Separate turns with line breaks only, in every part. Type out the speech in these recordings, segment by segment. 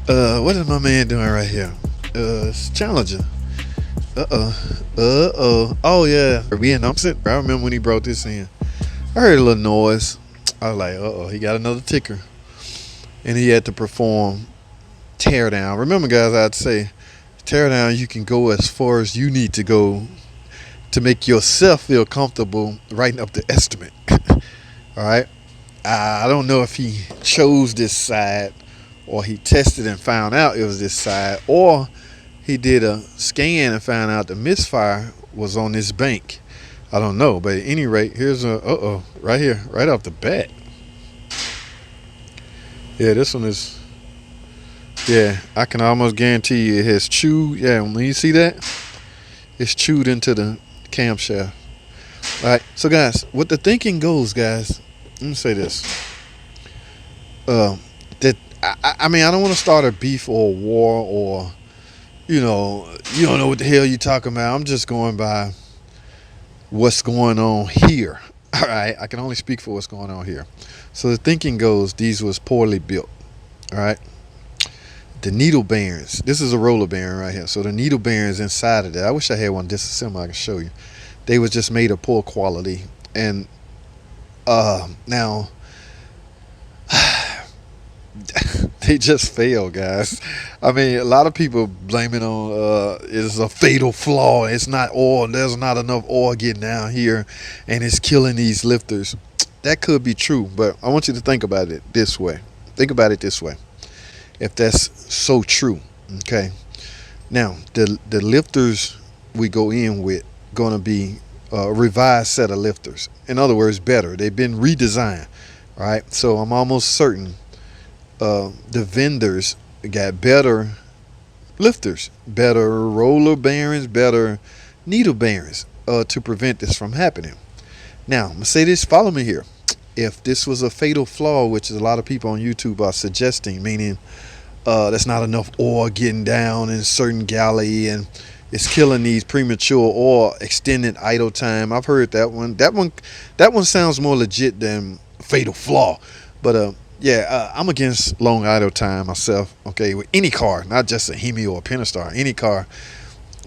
What is my man doing right here? It's Challenger. Oh yeah. We announced it. I remember when he brought this in. I heard a little noise. I was like, he got another ticker. And he had to perform teardown. Remember, guys, I'd say teardown, you can go as far as you need to go to make yourself feel comfortable writing up the estimate. All right. I don't know if he chose this side or he tested and found out it was this side, or he did a scan and found out the misfire was on this bank. I don't know, but at any rate, here's a right here, right off the bat. Yeah, this one is. Yeah, I can almost guarantee you it has chewed. Yeah, when you see that, it's chewed into the camshaft. All right, so guys, what the thinking goes, guys. Let me say this. That I mean, I don't want to start a beef or a war or you don't know what the hell you're talking about. I'm just going by what's going on here. All right, I can only speak for what's going on here. So the thinking goes, these was poorly built. All right, the needle bearings. This is a roller bearing right here. So the needle bearings inside of that. I wish I had one disassembled. I can show you. They was just made of poor quality, and now they just fail, guys. I mean, a lot of people blame it on it's a fatal flaw. It's not oil. There's not enough oil getting down here, and it's killing these lifters. That could be true, but I want you to think about it this way. Think about it this way. If that's so true, okay. Now the lifters we go in with gonna be a revised set of lifters. In other words, better. They've been redesigned. All right. So I'm almost certain the vendors got better lifters, better roller bearings, better needle bearings to prevent this from happening. Now, I'm going to say this, follow me here. If this was a fatal flaw, which is a lot of people on YouTube are suggesting, meaning there's not enough oil getting down in certain galley and it's killing these premature or extended idle time. I've heard that one. That one sounds more legit than fatal flaw. But I'm against long idle time myself. Okay, with any car, not just a Hemi or a Pentastar, any car.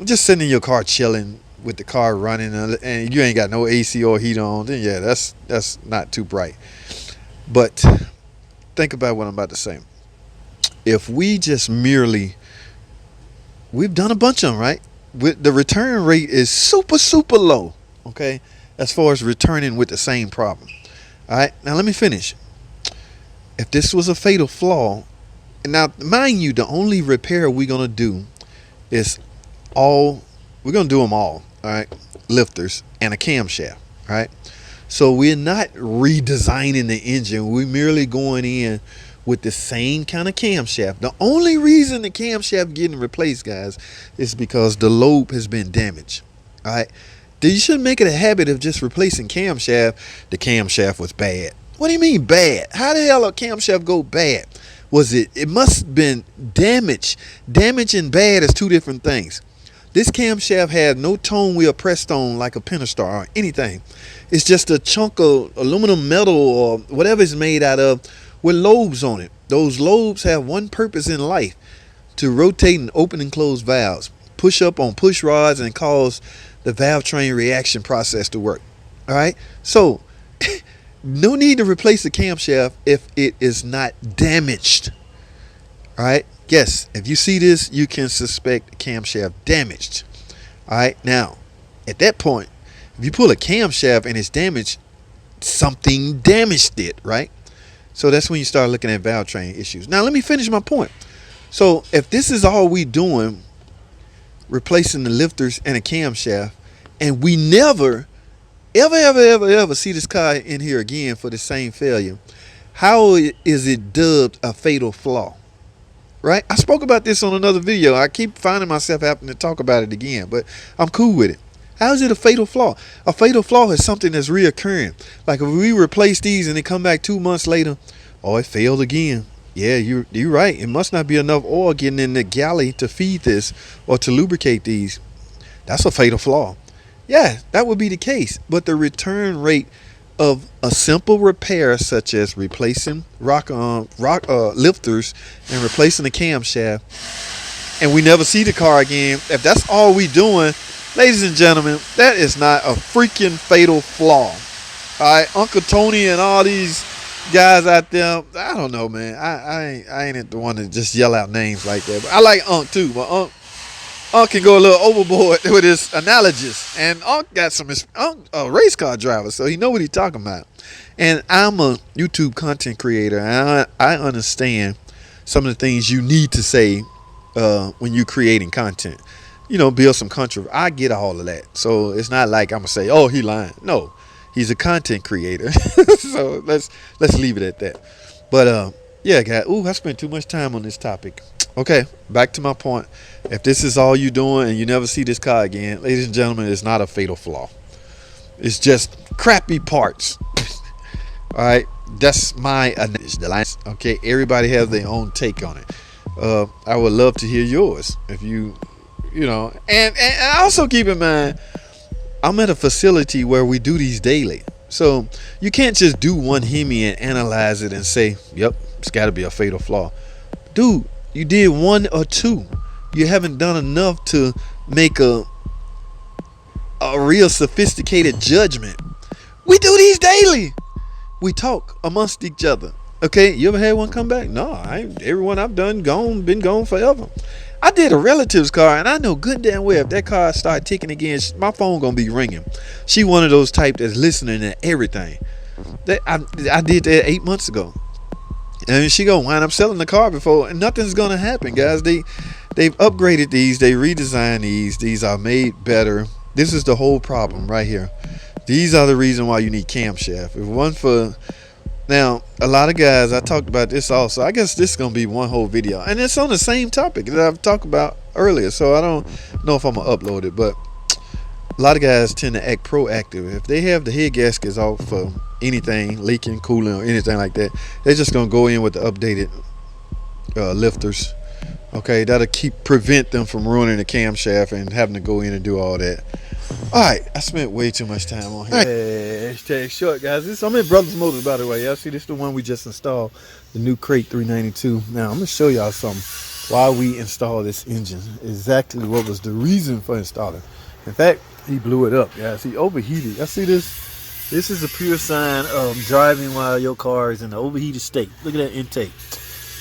Just sitting in your car chilling with the car running and you ain't got no AC or heat on. Then yeah, that's not too bright. But think about what I'm about to say. If we just merely, we've done a bunch of them, right? The return rate is super low, okay, as far as returning with the same problem. All right, now let me finish. If this was a fatal flaw, and now mind you, the only repair we're gonna do is we're gonna do them all right, lifters and a camshaft. All right, so we're not redesigning the engine. We're merely going in with the same kind of camshaft. The only reason the camshaft getting replaced, guys, is because the lobe has been damaged. All right. You shouldn't make it a habit of just replacing camshaft. The camshaft was bad. What do you mean bad? How the hell a camshaft go bad? It must have been damaged. Damage and bad is two different things. This camshaft had no tone wheel pressed on like a Pentastar or anything. It's just a chunk of aluminum metal or whatever it's made out of with lobes on it. Those lobes have one purpose in life: to rotate and open and close valves, push up on push rods, and cause the valve train reaction process to work. All right, so no need to replace the camshaft if it is not damaged. All right, yes, if you see this, you can suspect camshaft damaged. All right, now at that point, if you pull a camshaft and it's damaged, something damaged it, right? So that's when you start looking at valve train issues. Now let me finish my point. So if this is all we doing, replacing the lifters and a camshaft, and we never, ever see this car in here again for the same failure, how is it dubbed a fatal flaw? Right? I spoke about this on another video. I keep finding myself having to talk about it again, but I'm cool with it. How is it a fatal flaw? A fatal flaw is something that's reoccurring. Like if we replace these and they come back 2 months later, it failed again. Yeah, you're right. It must not be enough oil getting in the galley to feed this or to lubricate these. That's a fatal flaw. Yeah, that would be the case. But the return rate of a simple repair such as replacing rock lifters and replacing the camshaft, and we never see the car again, if that's all we doing, ladies and gentlemen, that is not a freaking fatal flaw. Alright, Uncle Tony and all these guys out there, I don't know, man. I ain't the one to just yell out names like that. But I like Unc too, but Unc can go a little overboard with his analogies. And Unc got Unc a race car driver, so he know what he's talking about. And I'm a YouTube content creator, and I understand some of the things you need to say when you're creating content. You know, build some controversy. I get all of that. So it's not like I'm gonna say, oh, he lying. No, he's a content creator. So let's leave it at that. But yeah, guys. Ooh, I spent too much time on this topic. Okay, back to my point. If this is all you doing and you never see this car again, ladies and gentlemen, it's not a fatal flaw. It's just crappy parts. All right, that's my analysis. Okay, everybody has their own take on it. I would love to hear yours if you know. And also keep in mind, I'm at a facility where we do these daily. So you can't just do one Hemi and analyze it and say, yep, it's got to be a fatal flaw. Dude, you did one or two. You haven't done enough to make a real sophisticated judgment. We do these daily. We talk amongst each other. Okay, you ever had one come back? No, everyone I've done been gone forever. I did a relative's car, and I know good damn well if that car start ticking again, my phone gonna be ringing. She one of those type that's listening to everything. I did that 8 months ago, and she gonna wind up selling the car before, and nothing's gonna happen, guys. They've upgraded these, they redesigned these are made better. This is the whole problem right here. These are the reason why you need camshaft. If one for now, a lot of guys, I talked about this also. I guess this is going to be one whole video. And it's on the same topic that I've talked about earlier. So I don't know if I'm going to upload it. But a lot of guys tend to act proactive. If they have the head gaskets off for anything, leaking, cooling, or anything like that, they're just going to go in with the updated lifters. Okay, that'll prevent them from ruining the camshaft and having to go in and do all that. Alright, I spent way too much time on here. Hashtag short, guys. I'm in Brothers Motors, by the way. Y'all see this is the one we just installed, the new Crate 392. Now, I'm going to show y'all something. Why we installed this engine. Exactly what was the reason for installing. In fact, he blew it up, guys. He overheated. Y'all see this? This is a pure sign of driving while your car is in an overheated state. Look at that intake.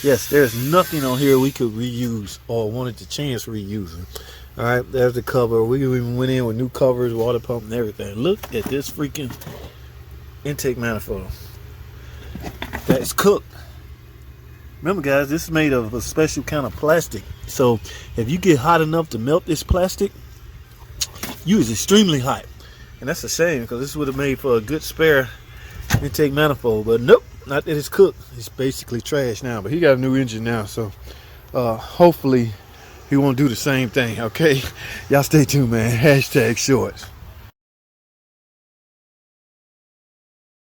Yes, there's nothing on here we could reuse or wanted to chance reusing. All right, there's the cover. We even went in with new covers, water pump, and everything. Look at this freaking intake manifold. That's cooked. Remember, guys, this is made of a special kind of plastic. So if you get hot enough to melt this plastic, you is extremely hot. And that's a shame, because this would have made for a good spare intake manifold. But nope, not that it's cooked. It's basically trash now. But he got a new engine now, so hopefully he won't do the same thing. Okay, y'all stay tuned, man. Hashtag shorts.